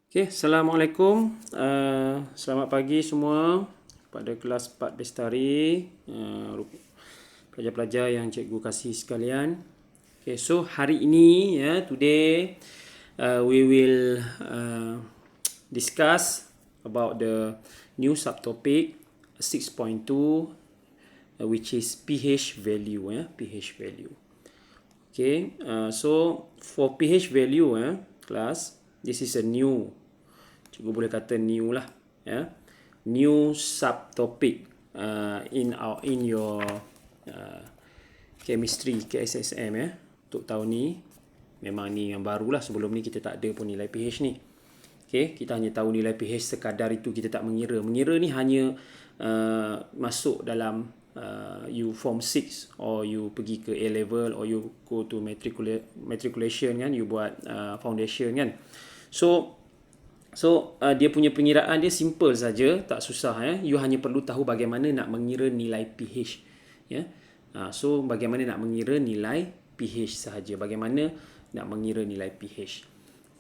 Okay, Assalamualaikum. Selamat pagi semua pada kelas 4 Bestari, pelajar-pelajar yang cikgu kasih sekalian. Okay, so hari ini, today, we will discuss about the new subtopic 6.2, which is pH value. pH value. Okay, so for pH value, class, this is a new, cikgu boleh kata new lah, new subtopic in your chemistry KSSM untuk tahun ni. Memang ni yang baru lah, sebelum ni kita tak ada pun nilai pH ni. Okay, kita hanya tahu nilai pH sekadar itu, kita tak mengira. Mengira ni hanya masuk dalam you form 6 or you pergi ke A level or you go to matriculation kan, you buat foundation kan. So dia punya pengiraan dia simple saja, tak susah You hanya perlu tahu bagaimana nak mengira nilai pH so bagaimana nak mengira nilai pH sahaja, bagaimana nak mengira nilai pH.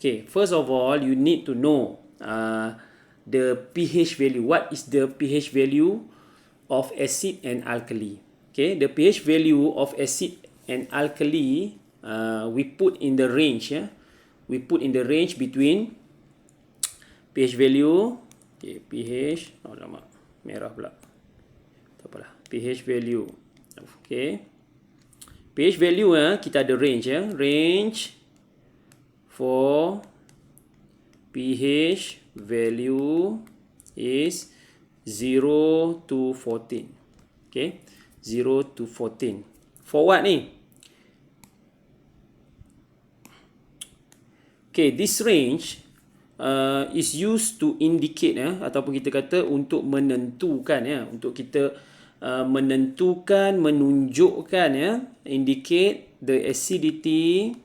Okay, first of all you need to know the pH value. What is the pH value of acid and alkali? Okay, the pH value of acid and alkali we put in the range. We put in the range between pH value. Okay, pH. Oh lama, merah pula. Tak apalah. pH value. Okay. pH value kita ada range Range for pH value is 0 to 14. Okay, 0 to 14. For what ni? Okay, this range is used to indicate ataupun kita kata untuk menentukan untuk kita menentukan, menunjukkan indicate the acidity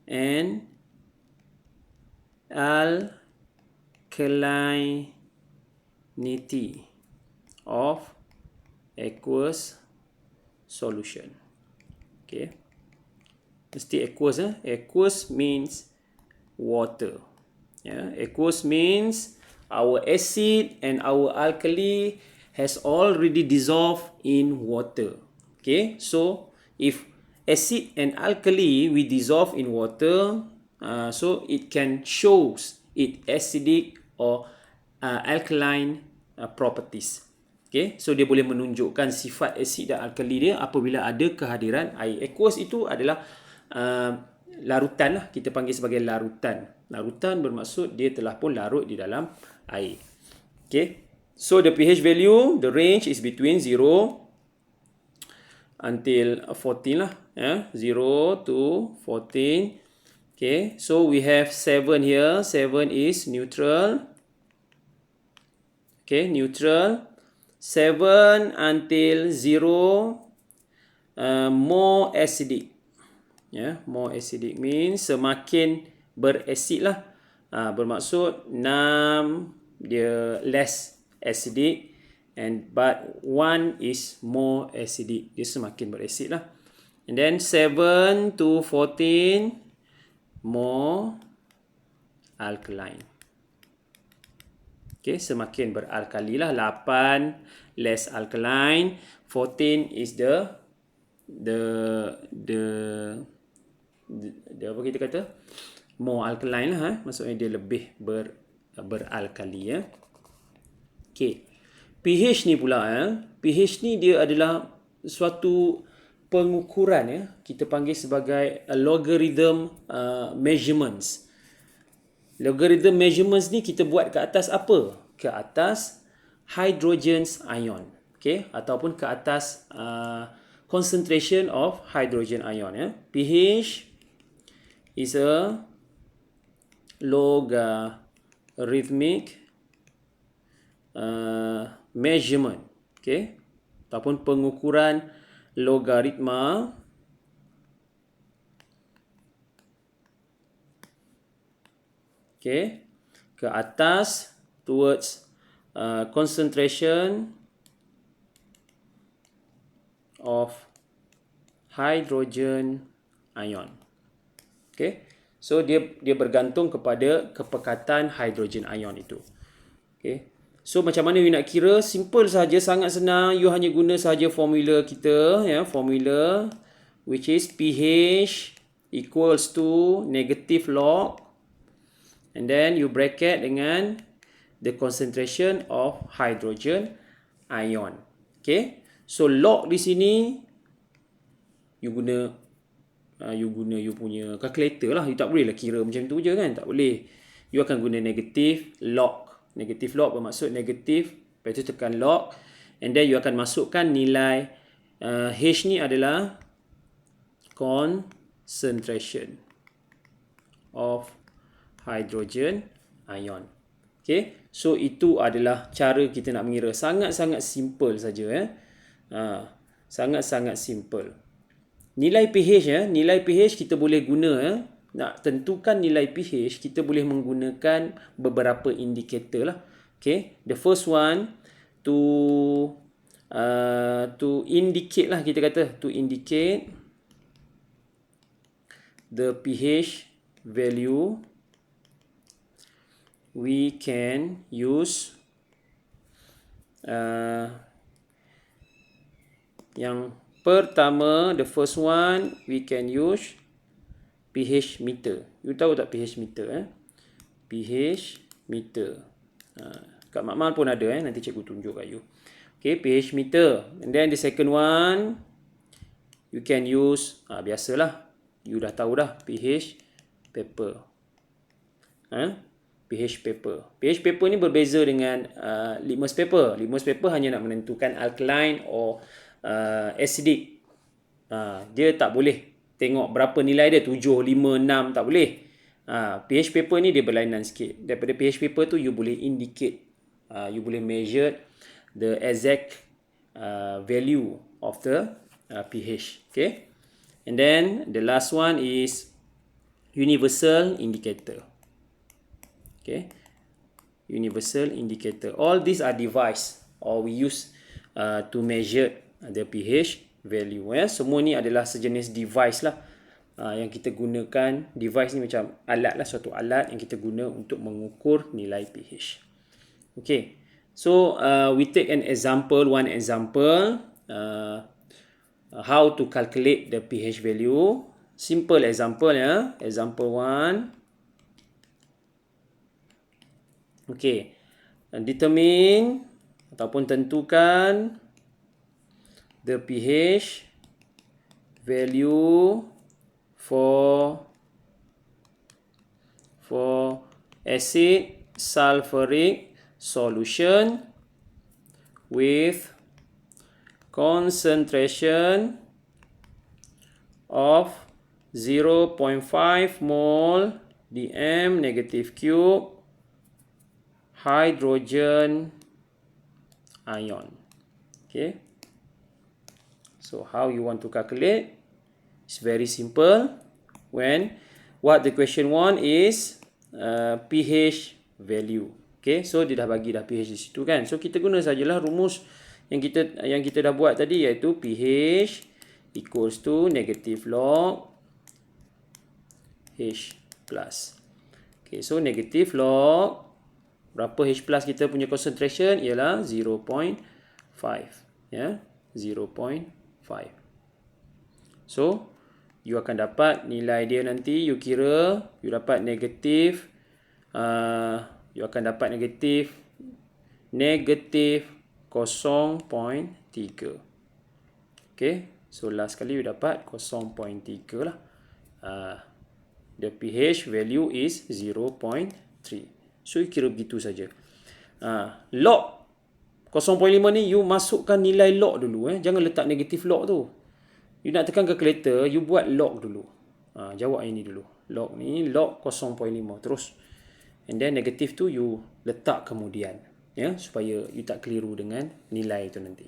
and alkalinity of aqueous solution. Okay, mesti aqueous aqueous means water. Aqueous means our acid and our alkali has already dissolved in water. Okay, so if acid and alkali we dissolve in water, so it can shows it acidic or alkaline properties. Okay, so dia boleh menunjukkan sifat asid dan alkali dia apabila ada kehadiran air. Aqueous itu adalah larutan lah, kita panggil sebagai larutan. Larutan bermaksud dia telah pun larut di dalam air. Okay, so the pH value, the range is between 0 until 14 lah, 0 to 14. Okay, so we have 7 here. 7 is neutral. Okay, neutral. 7 until 0 more acidic. More acidic means semakin berasid lah. Bermaksud 6 dia less acidic, but 1 is more acidic. Dia semakin berasid lah. And then 7 to 14 more alkaline. Okay, semakin beralkali lah. 8 less alkaline. 14 is the apa kita kata, more alkaline lah, maksudnya dia lebih beralkali Okay, pH ni pula pH ni dia adalah suatu pengukuran kita panggil sebagai logarithm measurements. Logarithm measurements ni kita buat ke atas apa? Ke atas hydrogen ion. Okay, ataupun ke atas concentration of hydrogen ion. pH is a logarithmic measurement, okay, ataupun pengukuran logaritma ke atas towards concentration of hydrogen ion. Okay, So dia bergantung kepada kepekatan hidrogen ion itu. Okay. So macam mana you nak kira? Simple saja, sangat senang. You hanya guna saja formula kita, ya, formula which is pH equals to negative log, and then you bracket dengan the concentration of hydrogen ion. Okay. So log di sini you guna you punya calculator lah. You tak boleh lah kira macam tu je kan. Tak boleh. You akan guna negative log. Negative log bermaksud negatif. Lepas tu tekan log. And then you akan masukkan nilai H ni adalah concentration of hydrogen ion. Okay. So itu adalah cara kita nak mengira. Sangat-sangat simple saja. Sangat-sangat simple. Nilai pH, ya, nilai pH kita boleh guna, nak tentukan nilai pH kita boleh menggunakan beberapa indikator lah. Okay, the first one to indicate lah, kita kata to indicate the pH value, we can use yang pertama, the first one, we can use pH meter. You tahu tak pH meter? pH meter. Kat Makmal pun ada. Nanti cikgu tunjuk kat you. Okay, pH meter. And then the second one, you can use, biasalah, you dah tahu dah, pH paper. pH paper. pH paper ni berbeza dengan litmus paper. Litmus paper hanya nak menentukan alkaline or acidic. Dia tak boleh tengok berapa nilai dia, 7, 5, 6, tak boleh. pH paper ni dia berlainan sikit. Daripada pH paper tu you boleh indicate, you boleh measure the exact value of the pH. Okay. And then the last one is universal indicator. Okay. Universal indicator. All these are device or we use to measure the pH value. Semua ni adalah sejenis device lah yang kita gunakan. Device ni macam alat lah, suatu alat yang kita guna untuk mengukur nilai pH. Okay, so we take one example, how to calculate the pH value. Simple example, ya. Example 1. Okay, determine ataupun tentukan the pH value for acid sulfuric solution with concentration of 0.5 mol dm negative cube hydrogen ion. Okay. So how you want to calculate? It's very simple. What the question want is pH value. Okay, so dia dah bagi dah pH di situ kan. So kita guna sajalah rumus yang kita dah buat tadi, iaitu pH equals to negative log H plus. Okay, so negative log berapa H plus kita punya concentration ialah 0.5. Ya, 0.5. So you akan dapat nilai dia nanti, you kira, you dapat negatif, you akan dapat negatif 0.3. Okay, so last kali you dapat 0.3 lah. The pH value is 0.3. So you kira begitu saja. Log 0.5 ni you masukkan nilai log dulu. Jangan letak negatif log tu. You nak tekan calculator, you buat log dulu. Jawab ini dulu. Log ni, log 0.5 terus. And then negatif tu you letak kemudian. Ya, supaya you tak keliru dengan nilai itu nanti.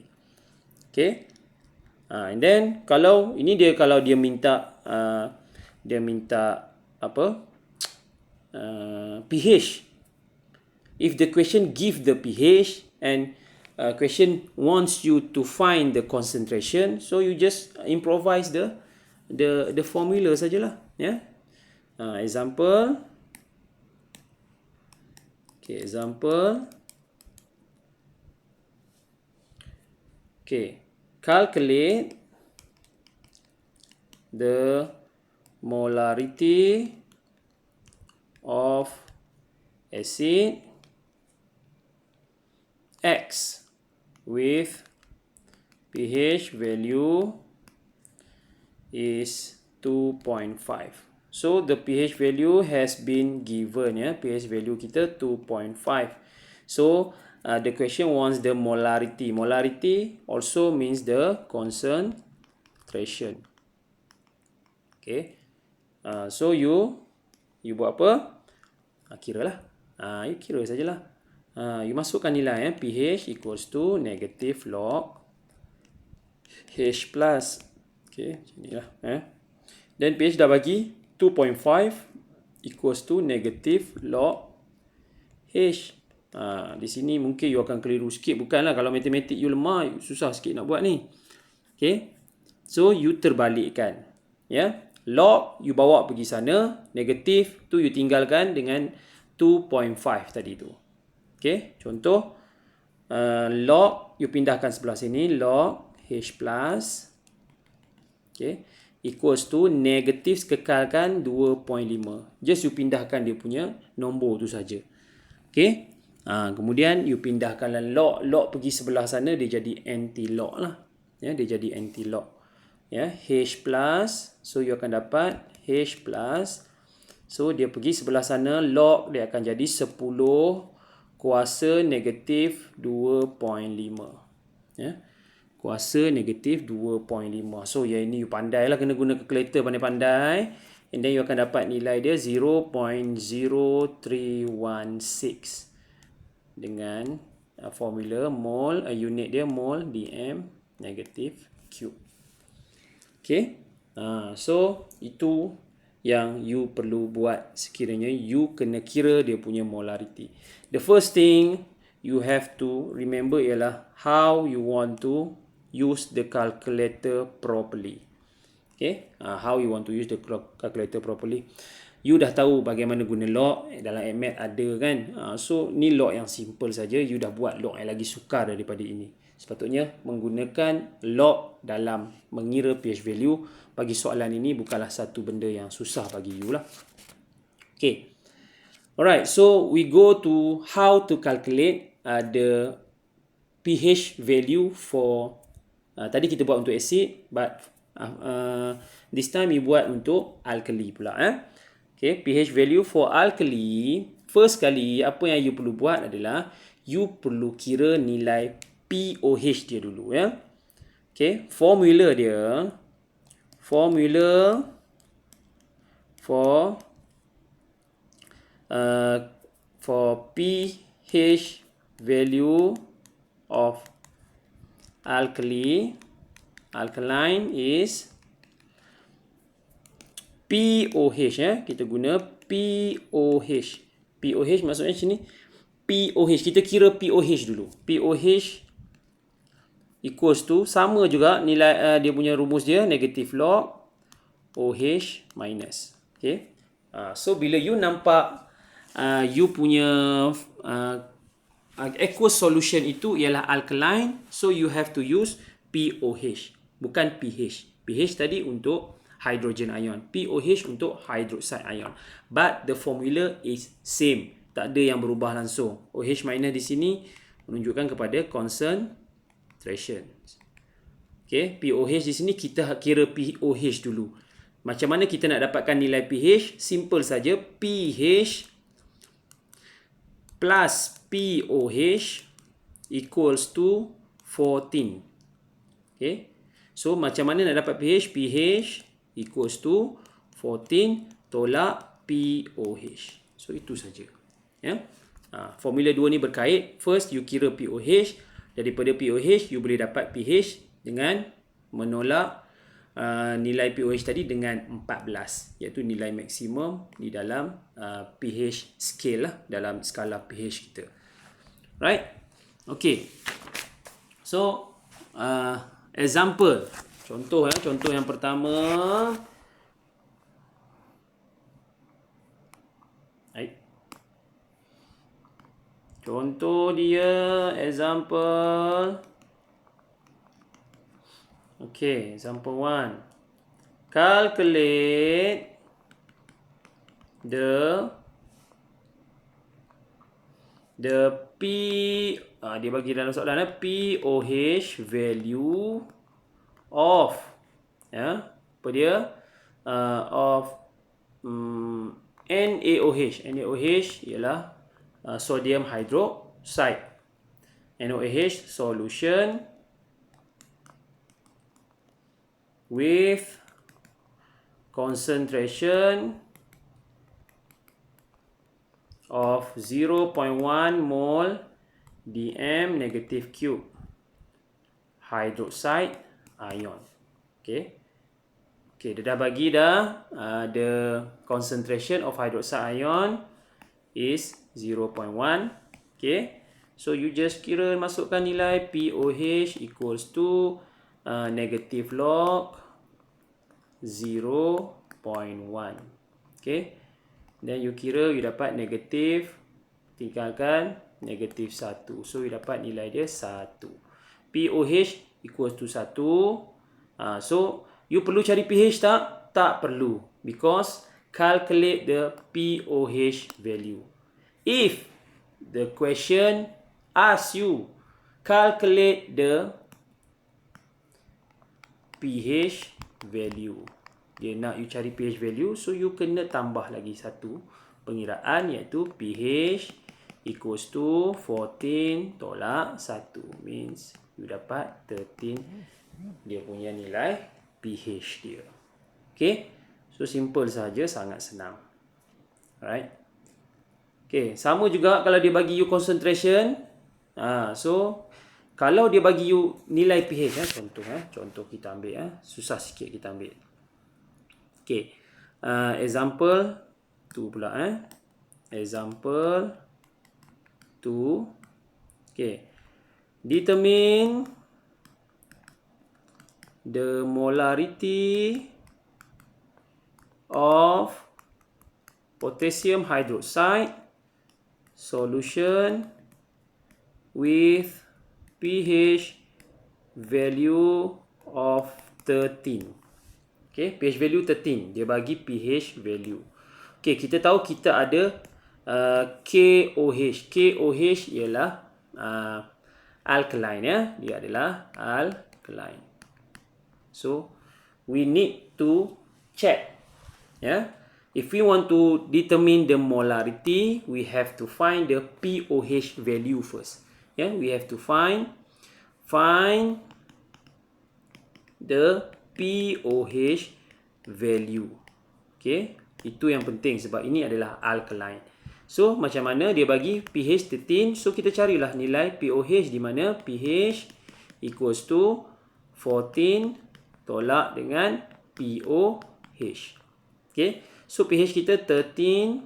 Okay. And then kalau dia minta apa? pH. If the question give the pH and question wants you to find the concentration, so you just improvise the formula sajalah, ya. Example. Okay, example. Okay, calculate the molarity of acid X with pH value is 2.5. So the pH value has been given, ya. pH value kita 2.5. So the question wants the molarity. Molarity also means the concentration. Okay. So you buat apa? Kira lah. You kira sajalah. You masukkan nilai, pH equals to negative log H plus. Okay, macam ni lah. Then pH dah bagi 2.5 equals to negative log H. Di sini mungkin you akan keliru sikit. Bukanlah kalau matematik you lemah, susah sikit nak buat ni. Okay. So you terbalikkan. Ya. Log you bawa pergi sana. Negatif tu you tinggalkan dengan 2.5 tadi tu. Okay. Contoh. Log you pindahkan sebelah sini. Log H plus. Okay. Equals to negatif kekalkan 2.5. Just you pindahkan dia punya nombor tu saja. Okay. Kemudian you pindahkan log pergi sebelah sana, dia jadi anti-log lah. Ya, dia jadi anti-log. Ya, H plus. So you akan dapat H plus. So dia pergi sebelah sana, log dia akan jadi 10 kuasa negatif 2.5. Ya. Kuasa negatif 2.5. So yang ini you pandai lah, kena guna calculator pandai-pandai. And then you akan dapat nilai dia 0.0316 dengan formula mol, unit dia mol dm negatif cube. Okay. So itu yang you perlu buat sekiranya you kena kira dia punya molarity. The first thing you have to remember ialah how you want to use the calculator properly. Okay, how you want to use the calculator properly. You dah tahu bagaimana guna log, dalam AdMath ada kan. So ni log yang simple saja, you dah buat log yang lagi sukar daripada ini. Sepatutnya menggunakan log dalam mengira pH value. Bagi soalan ini bukanlah satu benda yang susah bagi you lah. Okay. Alright, so we go to how to calculate the pH value for tadi kita buat untuk acid, but this time we buat untuk alkali pula. Okay, pH value for alkali. First kali apa yang you perlu buat adalah you perlu kira nilai pOH dia dulu, ya. Okay, formula for pH value of alkaline is pOH, ya. Kita guna pOH. pOH maksudnya sini pOH. Kita kira pOH dulu. pOH equals to sama juga nilai dia punya rumus dia negative log OH minus. Okay. So bila you nampak you punya aqueous solution itu ialah alkaline, so you have to use pOH, bukan pH. pH tadi untuk hydrogen ion, pOH untuk hydroxide ion. But the formula is same, tak ada yang berubah langsung. OH minus di sini menunjukkan kepada concentration. Okay, pOH di sini kita kira pOH dulu. Macam mana kita nak dapatkan nilai pH? Simple saja, pH plus pOH equals to 14. Okay, so macam mana nak dapat pH? pH equals to 14 tolak pOH. So itu saja. Ya. Formula 2 ni berkait. First you kira pOH. Daripada pOH you boleh dapat pH dengan menolak nilai pOH tadi dengan 14, iaitu nilai maksimum di dalam pH scale lah, dalam skala pH kita. Right? Okay. So example. Contoh yang pertama. Right. Contoh dia, example. Okay, example 1. Calculate the P, dia bagi dalam soalan POH value of, apa dia, of NaOH. NaOH ialah sodium hydroxide. NaOH solution with concentration of 0.1 mole dm negative cube hydroxide ion. Okay, dia dah bagi dah the concentration of hydroxide ion is 0.1. Okay, so you just kira masukkan nilai POH equals to negative log 0.1. Okay, then you kira, you dapat negatif, tinggalkan negatif 1. So you dapat nilai dia 1. POH equals to 1. So you perlu cari pH tak? Tak perlu, because calculate the POH value. If the question asks you calculate the pH value, dia nak you cari pH value, so you kena tambah lagi satu pengiraan, iaitu pH equals to 14 tolak 1, means you dapat 13 dia punya nilai pH dia. Okay, so simple saja, sangat senang. Alright. Okay, sama juga kalau dia bagi you concentration. So kalau dia bagi you nilai pH, contoh kita ambil, susah sikit kita ambil. Okay, example 2 pula. Example 2. Okay, determine the molarity of potassium hydroxide solution with pH value of 13. Okay, pH value 13. Dia bagi pH value. Okay, kita tahu kita ada KOH. KOH ialah alkaline, dia adalah alkaline. So we need to check. If we want to determine the molarity, we have to find the POH value first. We have to find the POH value. Okay, itu yang penting sebab ini adalah alkaline. So macam mana dia bagi pH 13, so kita carilah nilai POH di mana pH equals to 14 tolak dengan POH. Okay, so pH kita 13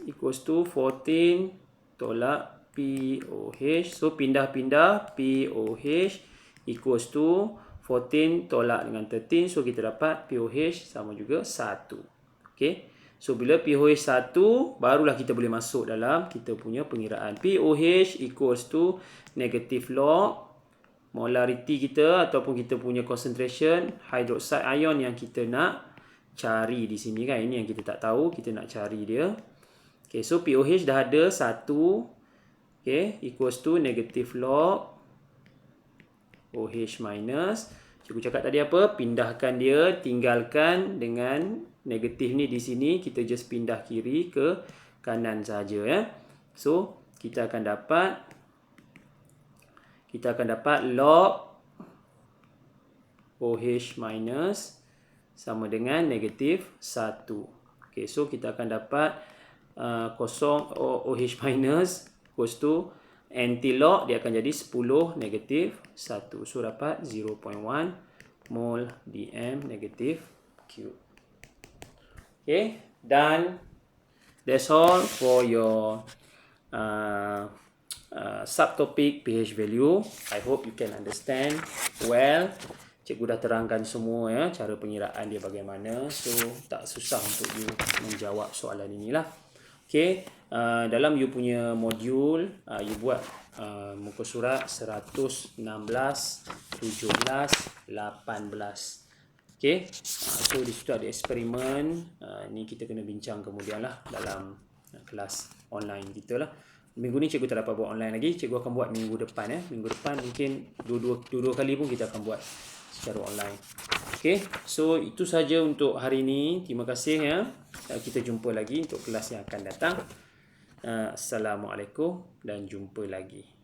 equals to 14 tolak POH. So pindah-pindah, POH equals to 14 tolak dengan 13. So kita dapat POH sama juga 1. Okay, so bila POH 1, barulah kita boleh masuk dalam kita punya pengiraan. POH equals to negative log molarity kita ataupun kita punya concentration hydroxide ion yang kita nak cari di sini kan. Ini yang kita tak tahu, kita nak cari dia. Okay, so POH dah ada 1. Okay, equals to negative log OH minus. Cikgu cakap tadi apa? Pindahkan dia, tinggalkan dengan negatif ni di sini. Kita just pindah kiri ke kanan saja. So kita akan dapat log OH minus sama dengan negatif 1. Okay, so kita akan dapat kosong OH minus equals to anti-log, dia akan jadi 10 negatif 1. So dapat 0.1 mole dm negative cube. Okay, done. That's all for your subtopic pH value. I hope you can understand well. Cikgu dah terangkan semua ya, cara pengiraan dia bagaimana. So tak susah untuk you menjawab soalan inilah. Okey, dalam you punya modul, you buat muka surat 116, 17, 18. Okey, so di situ ada eksperimen. Ni kita kena bincang kemudian lah dalam kelas online kita lah. Minggu ni cikgu tak dapat buat online lagi. Cikgu akan buat minggu depan. Minggu depan mungkin dua kali pun kita akan buat secara online. Okay, so itu saja untuk hari ini. Terima kasih ya. Kita jumpa lagi untuk kelas yang akan datang. Assalamualaikum dan jumpa lagi.